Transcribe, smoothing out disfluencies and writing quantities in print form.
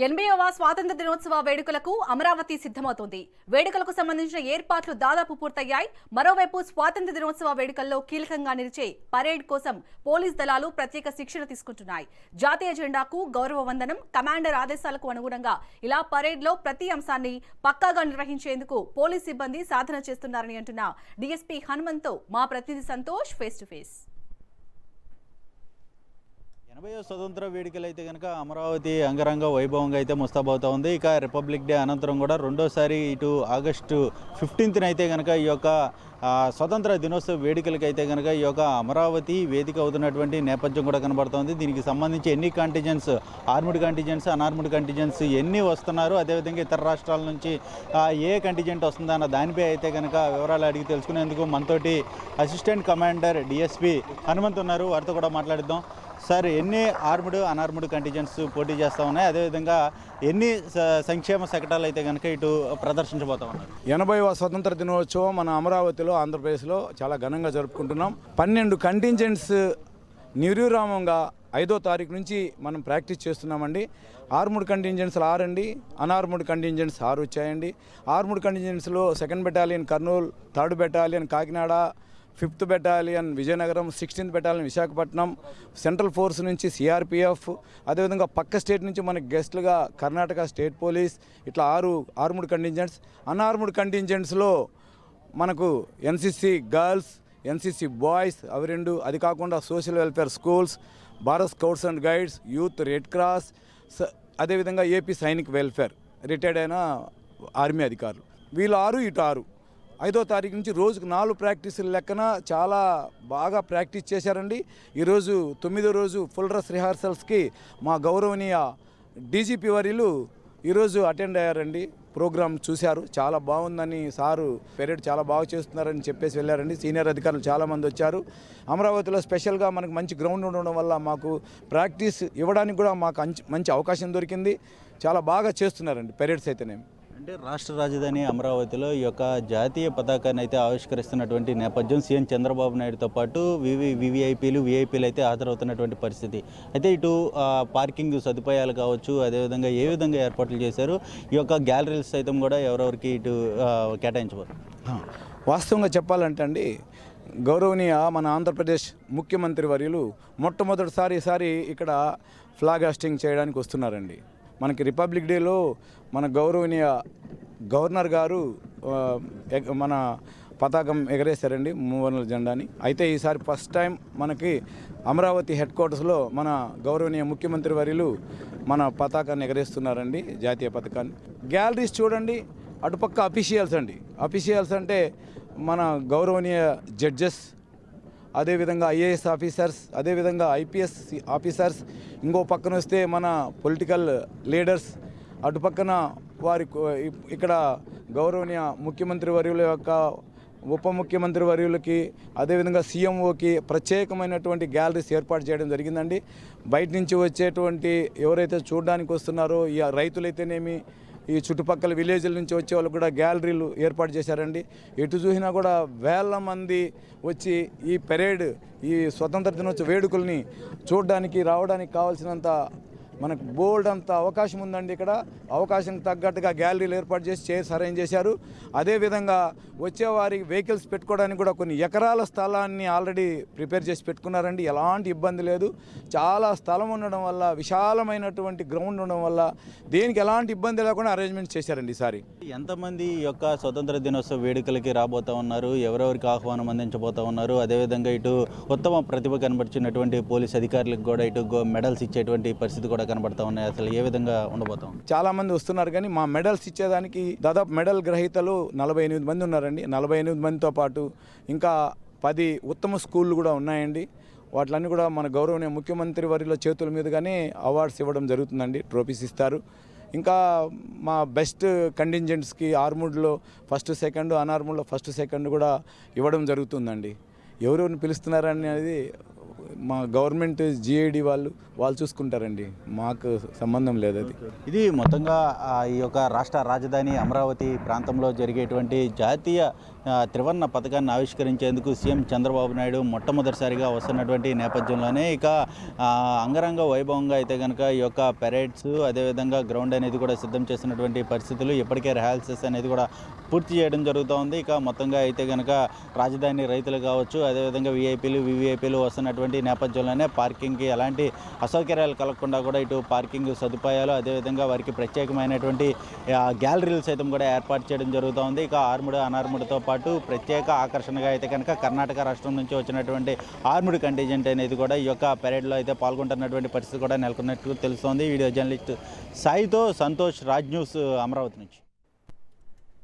80వ స్వాతంత్ర దినోత్సవ వేడుకలకు అమరావతి సిద్ధమవుతోంది. వేడుకలకు సంబంధించిన ఏర్పాట్లు దాదాపు పూర్తయ్యాయి. మరోవైపు స్వాతంత్ర దినోత్సవ వేడుకల్లో కీలకంగా నిలిచే పరేడ్ కోసం పోలీస్ దళాలు ప్రత్యేక శిక్షణ తీసుకుంటున్నాయి. జాతీయ జెండాకు గౌరవ వందనం, కమాండర్ ఆదేశాలకు అనుగుణంగా ఇలా పరేడ్లో ప్రతి అంశాన్ని పక్కాగా నిర్వహించేందుకు పోలీస్ సిబ్బంది సాధన చేస్తున్నారని అంటున్న డీఎస్పీ హనుమంత్తో మా ప్రతినిధి సంతోష్ ఫేస్ టు ఫేస్. 80వ స్వతంత్ర వేడుకలు అయితే కనుక అమరావతి అంగరంగ వైభవంగా అయితే ముస్తాబవుతా ఉంది. ఇక రిపబ్లిక్ డే అనంతరం కూడా రెండోసారి ఇటు ఆగస్టు 15న అయితే కనుక ఈ యొక్క స్వతంత్ర దినోత్సవ వేడుకలకి అయితే కనుక ఈ యొక్క అమరావతి వేదిక అవుతున్నటువంటి నేపథ్యం కూడా కనబడుతోంది. దీనికి సంబంధించి ఎన్ని కంటిజెంట్స్, ఆర్మ్డ్ కంటిజెంట్స్, అన్ఆర్మ్డ్ కంటిజెంట్స్ ఎన్ని వస్తున్నారు, అదేవిధంగా ఇతర రాష్ట్రాల నుంచి ఏ కంటిజెంట్ వస్తుందన్న దానిపై అయితే కనుక వివరాలు అడిగి తెలుసుకునేందుకు మనతోటి అసిస్టెంట్ కమాండర్ డిఎస్పీ హనుమంత్ ఉన్నారు. వారితో కూడా మాట్లాడిద్దాం. సార్, ఎన్ని ఆర్మ్డ్, అన్ఆర్మ్డ్ కంటిజెంట్స్ పోటీ చేస్తూ ఉన్నాయి, అదేవిధంగా ఎన్ని సంక్షేమ శకటాలు అయితే కనుక ఇటు ప్రదర్శించబోతా ఉన్నారు? 80వ స్వతంత్ర దినోత్సవం మన అమరావతిలో, ఆంధ్రప్రదేశ్లో చాలా ఘనంగా జరుపుకుంటున్నాం. 12 కంటింజెంట్స్ నిర్విరామంగా 5వ తారీఖు నుంచి మనం ప్రాక్టీస్ చేస్తున్నామండి. ఆర్మ్డ్ కంటింజెంట్స్ 6 అండి, అన్ఆర్మ్డ్ కంటింజెంట్స్ 6 వచ్చాయండి. ఆర్మ్డ్ కంటింజెంట్స్లో 2nd battalion Kurnool, 3rd battalion Kakinada, 5th battalion Vizianagaram, 16th battalion Visakhapatnam, central force నుంచి సిఆర్పిఎఫ్, అదేవిధంగా పక్క స్టేట్ నుంచి మనకి గెస్ట్లుగా కర్ణాటక స్టేట్ పోలీస్, ఇట్లా 6 ఆర్మ్డ్ కంటింజెంట్స్. అన్ఆర్మ్డ్ కంటింజెంట్స్లో మనకు ఎన్సిసి గర్ల్స్, ఎన్సిసి బాయ్స్ అవి 2, అది కాకుండా social welfare schools, Bharat scouts and guides, youth red cross, అదేవిధంగా ఏపీ సైనిక్ వెల్ఫేర్ రిటైర్డ్ అయిన ఆర్మీ అధికారులు. వీళ్ళు 6 ఇటు 6. 5వ తారీఖు నుంచి రోజుకు 4 ప్రాక్టీసుల లెక్కన చాలా బాగా ప్రాక్టీస్ చేశారండి. ఈరోజు 9వ రోజు ఫుల్ డ్రెస్ రిహార్సల్స్కి మా గౌరవనీయ డీజీపీ వర్యులు ఈరోజు అటెండ్ అయ్యారండి. ప్రోగ్రామ్ చూశారు, చాలా బాగుందని, సారు పెరేడ్ చాలా బాగా చేస్తున్నారని చెప్పేసి వెళ్ళారండి. సీనియర్ అధికారులు చాలామంది వచ్చారు. అమరావతిలో స్పెషల్గా మనకు మంచి గ్రౌండ్ ఉండడం వల్ల మాకు ప్రాక్టీస్ ఇవ్వడానికి కూడా మాకు మంచి అవకాశం దొరికింది. చాలా బాగా చేస్తున్నారండి పెరేడ్స్ అయితేనేమి. అంటే రాష్ట్ర రాజధాని అమరావతిలో ఈ యొక్క జాతీయ పతాకాన్ని అయితే ఆవిష్కరిస్తున్నటువంటి నేపథ్యం, సీఎం చంద్రబాబు నాయుడుతో పాటు వివిఐపీలు అయితే హాజరవుతున్నటువంటి పరిస్థితి. అయితే ఇటు పార్కింగ్ సదుపాయాలు కావచ్చు, అదేవిధంగా ఏ విధంగా ఏర్పాట్లు చేశారు, ఈ యొక్క గ్యాలరీలు సైతం కూడా ఎవరెవరికి ఇటు కేటాయించబోతున్నారు? వాస్తవంగా చెప్పాలంటే అండి, గౌరవనీయ మన ఆంధ్రప్రదేశ్ ముఖ్యమంత్రి వర్యులు మొట్టమొదటిసారి ఇక్కడ ఫ్లాగ్ హాస్టింగ్ చేయడానికి వస్తున్నారండి. మనకి రిపబ్లిక్ డేలో మన గౌరవనీయ గవర్నర్ గారు మన పతాకం ఎగరేశారండి, మూవర్ణల జెండాని. అయితే ఈసారి ఫస్ట్ టైం మనకి అమరావతి హెడ్ క్వార్టర్స్లో మన గౌరవనీయ ముఖ్యమంత్రి వర్యులు మన పతాకాన్ని ఎగరేస్తున్నారండి, జాతీయ పతాకాన్ని. గ్యాలరీస్ చూడండి, అటుపక్క అఫీషియల్స్ అండి. అఫీషియల్స్ అంటే మన గౌరవనీయ జడ్జెస్, అదేవిధంగా ఐఏఎస్ ఆఫీసర్స్, అదేవిధంగా ఐపీఎస్ ఆఫీసర్స్. ఇంకో పక్కన వస్తే మన పొలిటికల్ లీడర్స్, అటుపక్కన వారి ఇక్కడ గౌరవనీయ ముఖ్యమంత్రి వర్యుల యొక్క ఉప ముఖ్యమంత్రి వర్యులకి, అదేవిధంగా సీఎంఓకి ప్రత్యేకమైనటువంటి గ్యాలరీస్ ఏర్పాటు చేయడం జరిగిందండి. బయట నుంచి వచ్చేటువంటి ఎవరైతే చూడడానికి వస్తున్నారో, ఈ రైతులైతేనేమి, ఈ చుట్టుపక్కల విలేజ్ల నుంచి వచ్చే వాళ్ళు కూడా గ్యాలరీలు ఏర్పాటు చేశారండి. ఎటు చూసినా కూడా వేల మంది వచ్చి ఈ పెరేడ్, ఈ స్వతంత్ర దినోత్సవ వేడుకల్ని చూడడానికి రావడానికి కావాల్సినంత మనకు బోల్డ్ అంత అవకాశం ఉందండి. ఇక్కడ అవకాశం తగ్గట్టుగా గ్యాలరీలు ఏర్పాటు చేసి చైర్స్ అరేంజ్ చేశారు. అదేవిధంగా వచ్చేవారికి వెహికల్స్ పెట్టుకోవడానికి కూడా కొన్ని ఎకరాల స్థలాన్ని ఆల్రెడీ ప్రిపేర్ చేసి పెట్టుకున్నారండి. ఎలాంటి ఇబ్బంది లేదు. చాలా స్థలం ఉండడం వల్ల, విశాలమైనటువంటి గ్రౌండ్ ఉండడం వల్ల దేనికి ఎలాంటి ఇబ్బంది లేకుండా అరేంజ్మెంట్స్ చేశారండి. ఈసారి ఎంతమంది ఈ యొక్క స్వతంత్ర దినోత్సవ వేడుకలకి రాబోతూ ఉన్నారు, ఎవరెవరికి ఆహ్వానం అందించబోతూ ఉన్నారు, అదేవిధంగా ఇటు ఉత్తమ ప్రతిభ కనబరిచినటువంటి పోలీస్ అధికారులకు కూడా ఇటు మెడల్స్ ఇచ్చేటువంటి పరిస్థితి కూడా కనబడతా ఉన్నాయి. అసలు ఏ విధంగా ఉండబోతాం? చాలా మంది వస్తున్నారు, కానీ మా మెడల్స్ ఇచ్చేదానికి దాదాపు మెడల్ గ్రహీతలు 48 మంది ఉన్నారండి. 48 మందితో పాటు ఇంకా 10 ఉత్తమ స్కూళ్ళు కూడా ఉన్నాయండి. వాటిలన్నీ కూడా మన గౌరవనీయ ముఖ్యమంత్రి వారిలో చేతుల మీదుగానే అవార్డ్స్ ఇవ్వడం జరుగుతుందండి, ట్రోఫీస్ ఇస్తారు. ఇంకా మా best కంటింజెంట్స్కి ఆర్మ్డ్లో 1st, 2nd, అన్ఆర్మ్డ్లో 1st, 2nd కూడా ఇవ్వడం జరుగుతుందండి. ఎవరెవరిని పిలుస్తున్నారనేది మా గవర్నమెంట్ జిఐడి వాళ్ళు చూసుకుంటారండి, మాకు సంబంధం లేదు అది. ఇది మొత్తంగా ఈ యొక్క రాష్ట్ర రాజధాని అమరావతి ప్రాంతంలో జరిగేటువంటి జాతీయ త్రివర్ణ పథకాన్ని ఆవిష్కరించేందుకు సీఎం చంద్రబాబు నాయుడు మొట్టమొదటిసారిగా వస్తున్నటువంటి నేపథ్యంలోనే ఇక అంగరంగ వైభవంగా అయితే కనుక ఈ యొక్క పెరేడ్స్ అదేవిధంగా గ్రౌండ్ అనేది కూడా సిద్ధం చేస్తున్నటువంటి పరిస్థితులు, ఇప్పటికే రిహార్సల్స్ అనేది కూడా పూర్తి చేయడం జరుగుతోంది. ఇక మొత్తంగా అయితే కనుక రాజధాని రైతులు కావచ్చు, అదేవిధంగా విఐపీలు వివిఐపీలు వస్తున్నటువంటి నేపథ్యంలోనే పార్కింగ్కి ఎలాంటి అసౌకర్యాలు కలగకుండా కూడా ఇటు పార్కింగ్ సదుపాయాలు, అదేవిధంగా వారికి ప్రత్యేకమైనటువంటి గ్యాలరీలు సైతం కూడా ఏర్పాటు చేయడం జరుగుతోంది. ఇక ఆర్ముడ్ అనార్ముడ్తో పాటు ప్రత్యేక ఆకర్షణగా అయితే కనుక కర్ణాటక రాష్ట్రం నుంచి వచ్చినటువంటి ఆర్ముడ్ కంటింజెంట్ అనేది కూడా ఈ యొక్క పెరేడ్లో అయితే పాల్గొంటున్నటువంటి పరిస్థితి కూడా నెలకొన్నట్టు తెలుస్తోంది. వీడియో జర్నలిస్ట్ సాయితో సంతోష్, రాజ్ న్యూస్, అమరావతి నుంచి.